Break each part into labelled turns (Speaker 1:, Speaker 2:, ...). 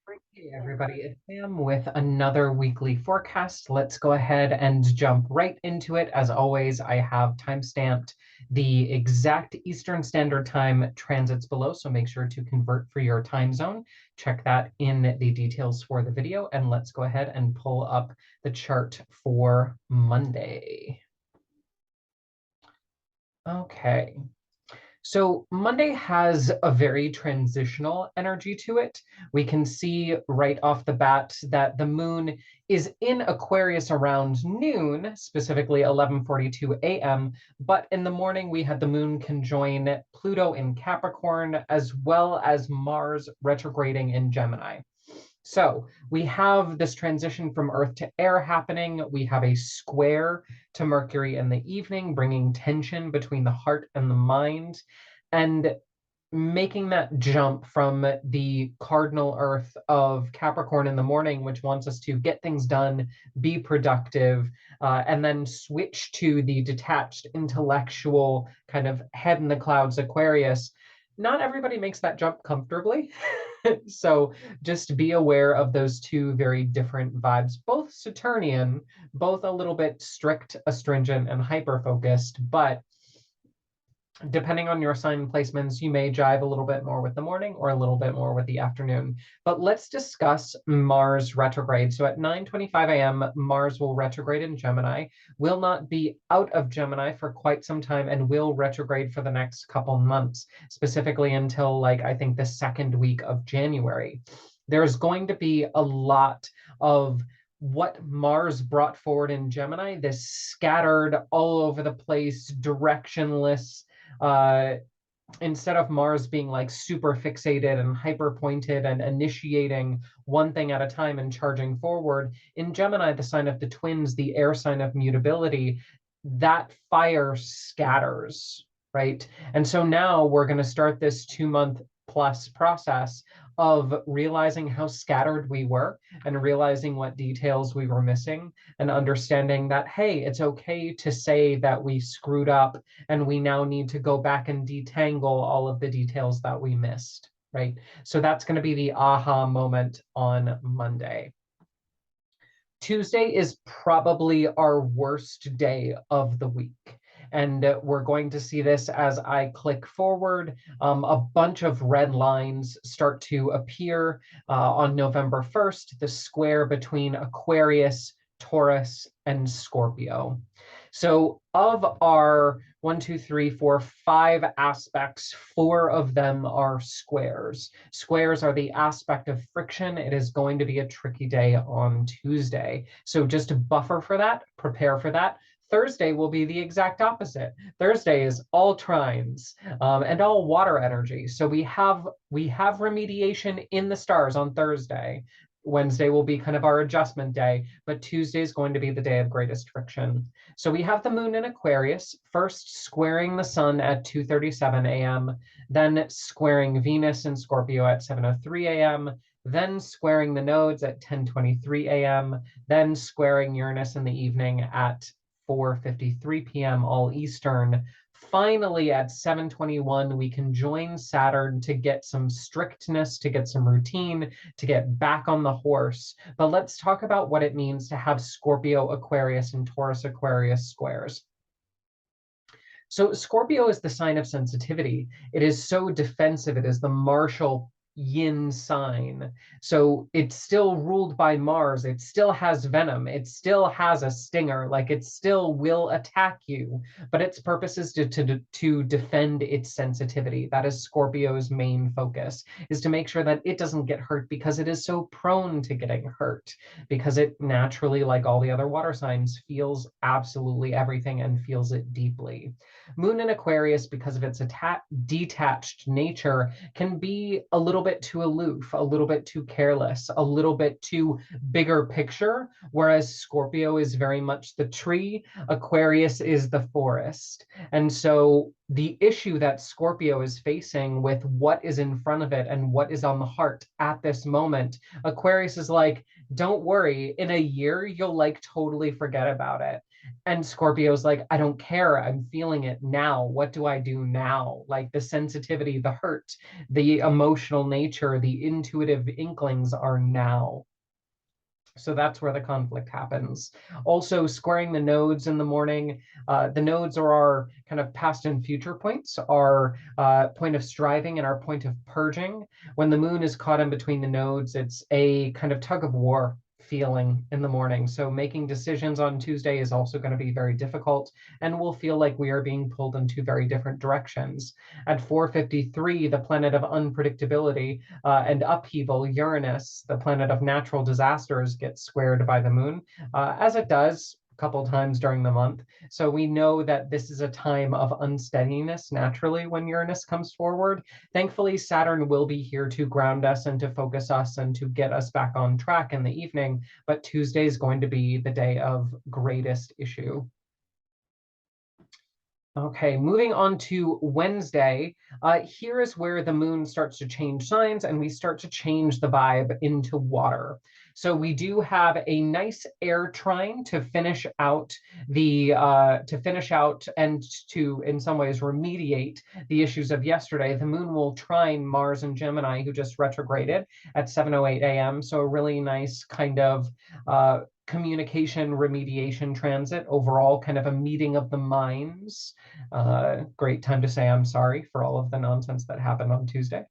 Speaker 1: Hey everybody, it's Sam with another weekly forecast. Let's go ahead and jump right into it. As always, I have time-stamped the exact Eastern Standard Time transits below, so make sure to convert for your time zone. Check that in the details for the video, and let's go ahead and pull up the chart for Monday. Okay. So Monday has a very transitional energy to it. We can see right off the bat that the moon is in Aquarius around noon, specifically 11:42 a.m. But in the morning, we had the moon conjoin Pluto in Capricorn, as well as Mars retrograding in Gemini. So we have this transition from earth to air happening. We have a square to Mercury in the evening, bringing tension between the heart and the mind, and making that jump from the cardinal earth of Capricorn in the morning, which wants us to get things done, be productive, and then switch to the detached, intellectual, kind of head in the clouds Aquarius. Not everybody makes that jump comfortably. So just be aware of those two very different vibes, both Saturnian, both a little bit strict, astringent, and hyper focused, but depending on your sign placements, you may jive a little bit more with the morning or a little bit more with the afternoon. But let's discuss Mars retrograde. So at 9:25 a.m., Mars will retrograde in Gemini, will not be out of Gemini for quite some time, and will retrograde for the next couple months, specifically until like I think the second week of January. There's going to be a lot of what Mars brought forward in Gemini, this scattered all over the place, directionless, uh, instead of Mars being like super fixated and hyper pointed and initiating one thing at a time and charging forward, in Gemini, the sign of the twins, the air sign of mutability, that fire scatters, right? And so now we're going to start this 2 month plus process of realizing how scattered we were and realizing what details we were missing and understanding that, hey, it's okay to say that we screwed up and we now need to go back and detangle all of the details that we missed, right? So that's going to be the aha moment on Monday. Tuesday is probably our worst day of the week. And we're going to see this as I click forward. A bunch of red lines start to appear on November 1st, the square between Aquarius, Taurus, and Scorpio. So of our 5 aspects, 4 of them are squares. Squares are the aspect of friction. It is going to be a tricky day on Tuesday. So just buffer for that, prepare for that. Thursday will be the exact opposite. Thursday is all trines and all water energy. So we have remediation in the stars on Thursday. Wednesday will be kind of our adjustment day, but Tuesday is going to be the day of greatest friction. So we have the moon in Aquarius, first squaring the sun at 2:37 a.m., then squaring Venus in Scorpio at 7:03 a.m., then squaring the nodes at 10:23 a.m., then squaring Uranus in the evening at 4:53 p.m. all Eastern. Finally, at 7:21, we can join Saturn to get some strictness, to get some routine, to get back on the horse. But let's talk about what it means to have Scorpio Aquarius and Taurus Aquarius squares. So Scorpio is the sign of sensitivity. It is so defensive. It is the martial yin sign. So it's still ruled by Mars. It still has venom. It still has a stinger. Like it still will attack you. But its purpose is to defend its sensitivity. That is Scorpio's main focus, is to make sure that it doesn't get hurt because it is so prone to getting hurt. Because it naturally, like all the other water signs, feels absolutely everything and feels it deeply. Moon in Aquarius, because of its detached nature, can be a little bit too aloof, a little bit too careless, a little bit too bigger picture, whereas Scorpio is very much the tree, Aquarius is the forest. And so the issue that Scorpio is facing with what is in front of it and what is on the heart at this moment, Aquarius is like, don't worry, in a year, you'll like totally forget about it. And Scorpio's like, I don't care. I'm feeling it now. What do I do now? Like the sensitivity, the hurt, the emotional nature, the intuitive inklings are now. So that's where the conflict happens. Also, squaring the nodes in the morning. The nodes are our kind of past and future points, our point of striving and our point of purging. When the moon is caught in between the nodes, it's a kind of tug of war feeling in the morning. So making decisions on Tuesday is also going to be very difficult, and we'll feel like we are being pulled in two very different directions. At 4:53, the planet of unpredictability and upheaval, Uranus, the planet of natural disasters, gets squared by the moon, as it does a couple times during the month. So we know that this is a time of unsteadiness naturally when Uranus comes forward. Thankfully, Saturn will be here to ground us and to focus us and to get us back on track in the evening. But Tuesday is going to be the day of greatest issue. Okay, moving on to Wednesday. Here is where the moon starts to change signs and we start to change the vibe into water. So we do have a nice air trine to finish out and to, in some ways, remediate the issues of yesterday. The moon will trine Mars and Gemini, who just retrograded at 7:08 a.m. So a really nice kind of communication remediation transit overall, kind of a meeting of the minds. Great time to say I'm sorry for all of the nonsense that happened on Tuesday.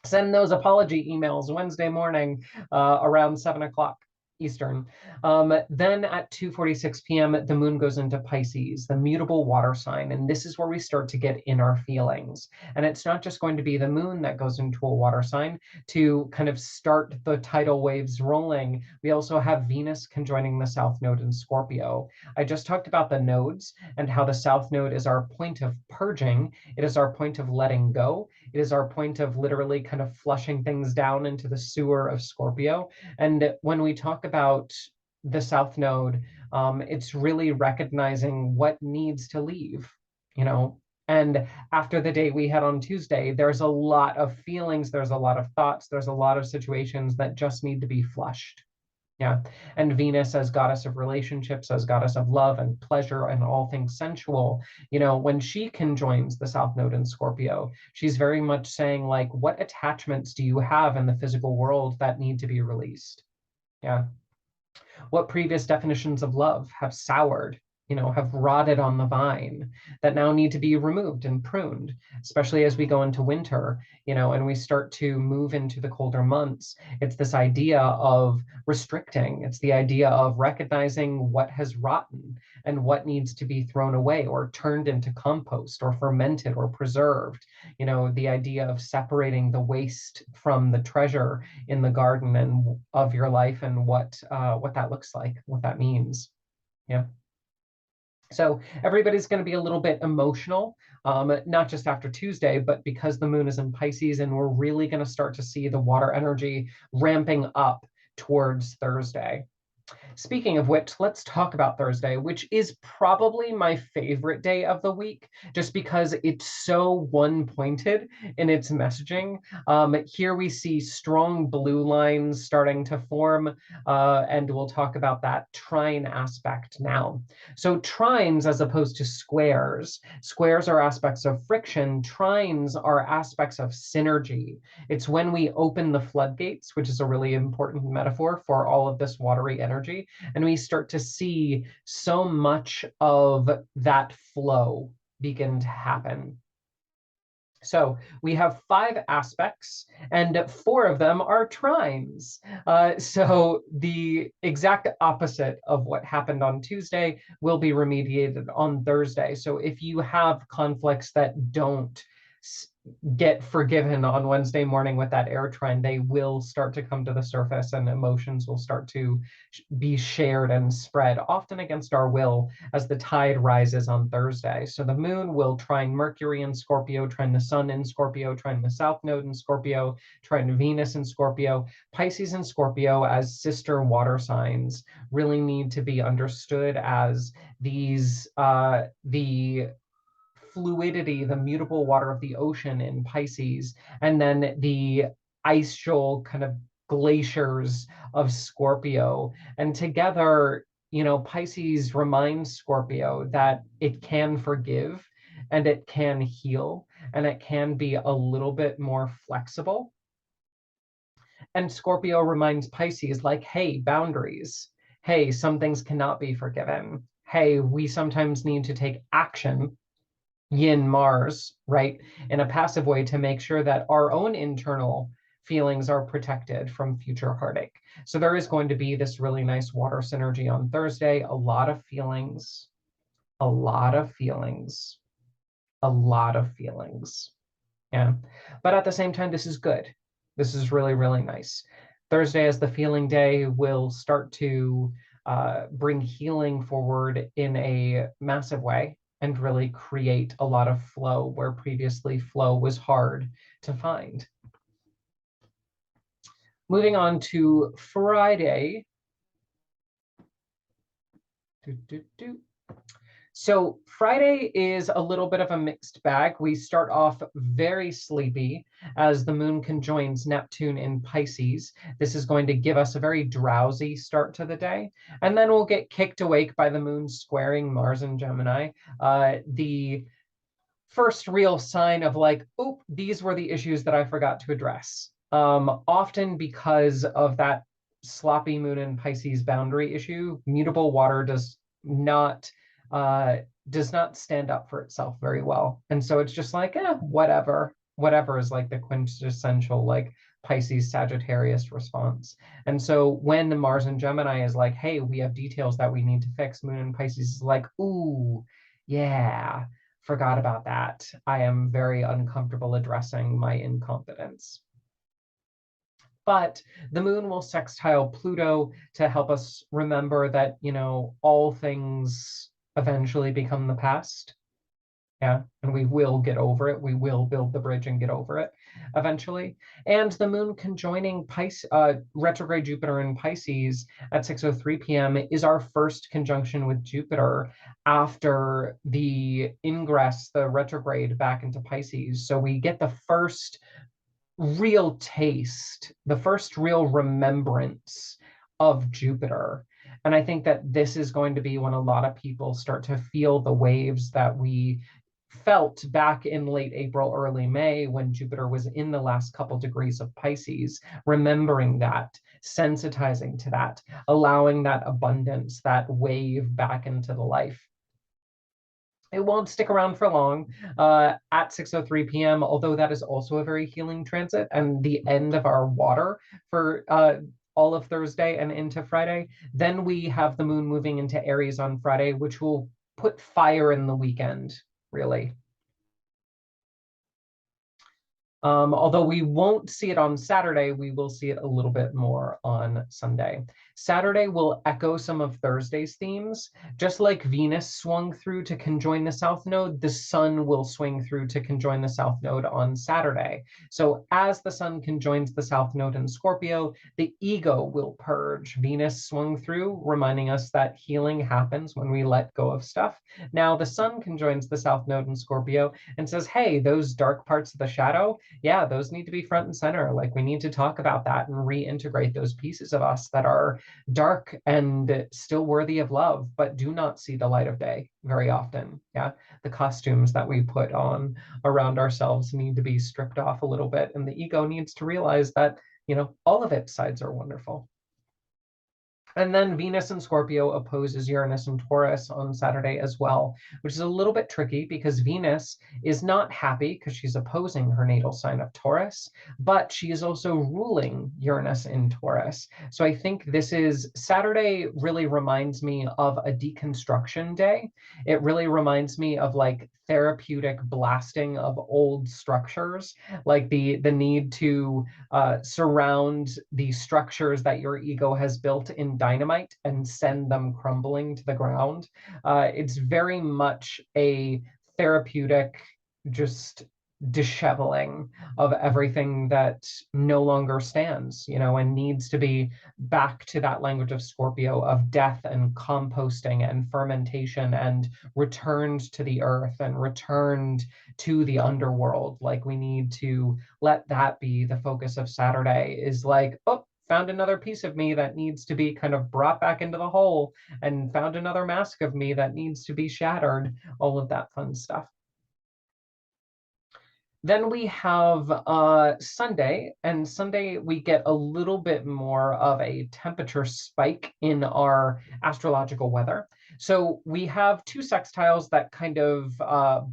Speaker 1: Send those apology emails Wednesday morning around 7 o'clock Eastern. Then at 2:46 p.m., the moon goes into Pisces, the mutable water sign. And this is where we start to get in our feelings. And it's not just going to be the moon that goes into a water sign to kind of start the tidal waves rolling. We also have Venus conjoining the South Node in Scorpio. I just talked about the nodes and how the South Node is our point of purging. It is our point of letting go. It is our point of literally kind of flushing things down into the sewer of Scorpio. And when we talk about the South Node, it's really recognizing what needs to leave, you know. And after the day we had on Tuesday, there's a lot of feelings, there's a lot of thoughts, there's a lot of situations that just need to be flushed. Yeah. And Venus as goddess of relationships, as goddess of love and pleasure and all things sensual, when she conjoins the South Node in Scorpio, she's very much saying, like, what attachments do you have in the physical world that need to be released? Yeah. What previous definitions of love have soured, have rotted on the vine that now need to be removed and pruned, especially as we go into winter, and we start to move into the colder months. It's this idea of restricting. It's the idea of recognizing what has rotten and what needs to be thrown away or turned into compost or fermented or preserved. The idea of separating the waste from the treasure in the garden and of your life and what that looks like, what that means. Yeah. So everybody's going to be a little bit emotional, not just after Tuesday, but because the moon is in Pisces, and we're really going to start to see the water energy ramping up towards Thursday. Speaking of which, let's talk about Thursday, which is probably my favorite day of the week, just because it's so one-pointed in its messaging. Here we see strong blue lines starting to form, and we'll talk about that trine aspect now. So trines, as opposed to squares are aspects of friction. Trines are aspects of synergy. It's when we open the floodgates, which is a really important metaphor for all of this watery energy, and we start to see so much of that flow begin to happen. So we have 5 aspects, and 4 of them are trines. So the exact opposite of what happened on Tuesday will be remediated on Thursday. So if you have conflicts that don't get forgiven on Wednesday morning with that air trine, they will start to come to the surface and emotions will start to be shared and spread, often against our will, as the tide rises on Thursday. So the moon will trine Mercury in Scorpio, trine the sun in Scorpio, trine the South Node in Scorpio, trine Venus in Scorpio. Pisces and Scorpio as sister water signs really need to be understood as these, the fluidity, the mutable water of the ocean in Pisces, and then the ice shoal kind of glaciers of Scorpio. And together, Pisces reminds Scorpio that it can forgive and it can heal and it can be a little bit more flexible. And Scorpio reminds Pisces, like, hey, boundaries. Hey, some things cannot be forgiven. Hey, we sometimes need to take action, yin Mars, right, in a passive way to make sure that our own internal feelings are protected from future heartache. So there is going to be this really nice water synergy on Thursday, a lot of feelings, a lot of feelings, a lot of feelings. Yeah. But at the same time, this is good. This is really, really nice. Thursday, as the feeling day, will start to bring healing forward in a massive way and really create a lot of flow where previously flow was hard to find. Moving on to Friday. So Friday is a little bit of a mixed bag. We start off very sleepy as the moon conjoins Neptune in Pisces. This is going to give us a very drowsy start to the day. And then we'll get kicked awake by the moon squaring Mars and Gemini. The first real sign of like, oop, these were the issues that I forgot to address. Often because of that sloppy moon and Pisces boundary issue, mutable water not uh, does not stand up for itself very well. And so it's just like, whatever. Whatever is like the quintessential like Pisces Sagittarius response. And so when the Mars and Gemini is like, hey, we have details that we need to fix, Moon and Pisces is like, ooh, yeah, forgot about that. I am very uncomfortable addressing my incompetence. But the moon will sextile Pluto to help us remember that, all things eventually become the past. Yeah, and we will get over it. We will build the bridge and get over it eventually. And the moon conjoining retrograde Jupiter in Pisces at 6:03 p.m. is our first conjunction with Jupiter after the ingress, the retrograde back into Pisces. So we get the first real taste, the first real remembrance of Jupiter. And I think that this is going to be when a lot of people start to feel the waves that we felt back in late April, early May, when Jupiter was in the last couple degrees of Pisces, remembering that, sensitizing to that, allowing that abundance, that wave back into the life. It won't stick around for long at 6:03 p.m., although that is also a very healing transit and the end of our water for all of Thursday and into Friday. Then we have the moon moving into Aries on Friday, which will put fire in the weekend, really. Although we won't see it on Saturday, we will see it a little bit more on Sunday. Saturday will echo some of Thursday's themes. Just like Venus swung through to conjoin the South Node, the Sun will swing through to conjoin the South Node on Saturday. So as the Sun conjoins the South Node in Scorpio, the ego will purge. Venus swung through, reminding us that healing happens when we let go of stuff. Now the Sun conjoins the South Node in Scorpio and says, hey, those dark parts of the shadow, yeah, those need to be front and center. Like we need to talk about that and reintegrate those pieces of us that are dark and still worthy of love, but do not see the light of day very often. Yeah, the costumes that we put on around ourselves need to be stripped off a little bit. And the ego needs to realize that, all of its sides are wonderful. And then Venus and Scorpio opposes Uranus and Taurus on Saturday as well, which is a little bit tricky because Venus is not happy because she's opposing her natal sign of Taurus, but she is also ruling Uranus in Taurus. So I think Saturday really reminds me of a deconstruction day. It really reminds me of like therapeutic blasting of old structures, like the need to surround the structures that your ego has built in dynamite and send them crumbling to the ground. It's very much a therapeutic, just disheveling of everything that no longer stands, and needs to be back to that language of Scorpio of death and composting and fermentation and returned to the earth and returned to the underworld. Like we need to let that be the focus of Saturday is like, oh, found another piece of me that needs to be kind of brought back into the whole, and found another mask of me that needs to be shattered, all of that fun stuff. Then we have Sunday, and Sunday we get a little bit more of a temperature spike in our astrological weather. So we have two sextiles that kind of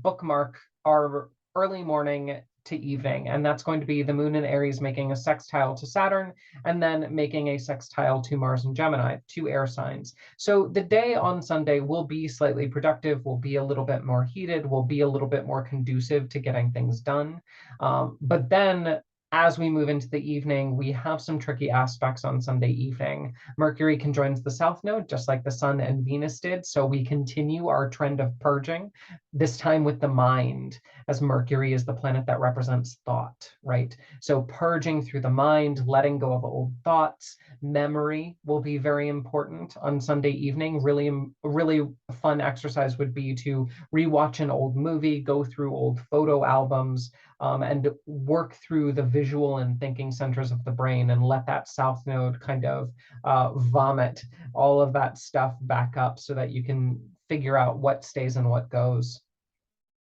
Speaker 1: bookmark our early morning to evening, and that's going to be the moon in Aries making a sextile to Saturn, and then making a sextile to Mars and Gemini, two air signs. So the day on Sunday will be slightly productive, will be a little bit more heated, will be a little bit more conducive to getting things done. But then as we move into the evening, we have some tricky aspects on Sunday evening. Mercury conjoins the South Node, just like the Sun and Venus did. So we continue our trend of purging, this time with the mind, as Mercury is the planet that represents thought, right? So purging through the mind, letting go of old thoughts. Memory will be very important on Sunday evening. Really fun exercise would be to rewatch an old movie, go through old photo albums, and work through the visual and thinking centers of the brain, and let that South Node kind of vomit all of that stuff back up so that you can figure out what stays and what goes.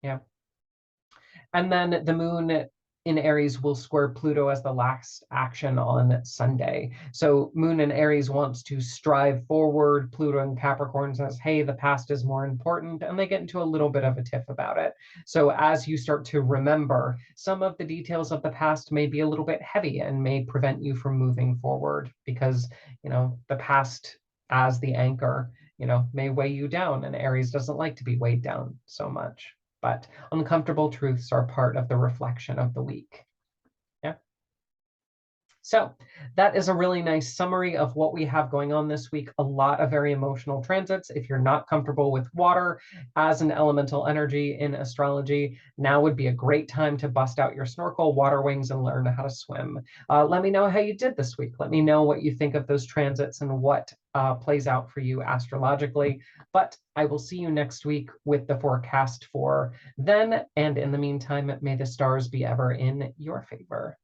Speaker 1: Yeah. And then the moon in Aries will square Pluto as the last action on Sunday. So moon in Aries wants to strive forward. Pluto in Capricorn says, hey, the past is more important. And they get into a little bit of a tiff about it. So as you start to remember, some of the details of the past may be a little bit heavy and may prevent you from moving forward, because, the past as the anchor, may weigh you down. And Aries doesn't like to be weighed down so much. But uncomfortable truths are part of the reflection of the week. Yeah. So that is a really nice summary of what we have going on this week. A lot of very emotional transits. If you're not comfortable with water as an elemental energy in astrology, now would be a great time to bust out your snorkel, water wings, and learn how to swim. Let me know how you did this week. Let me know what you think of those transits and what plays out for you astrologically. But I will see you next week with the forecast for then. And in the meantime, may the stars be ever in your favor.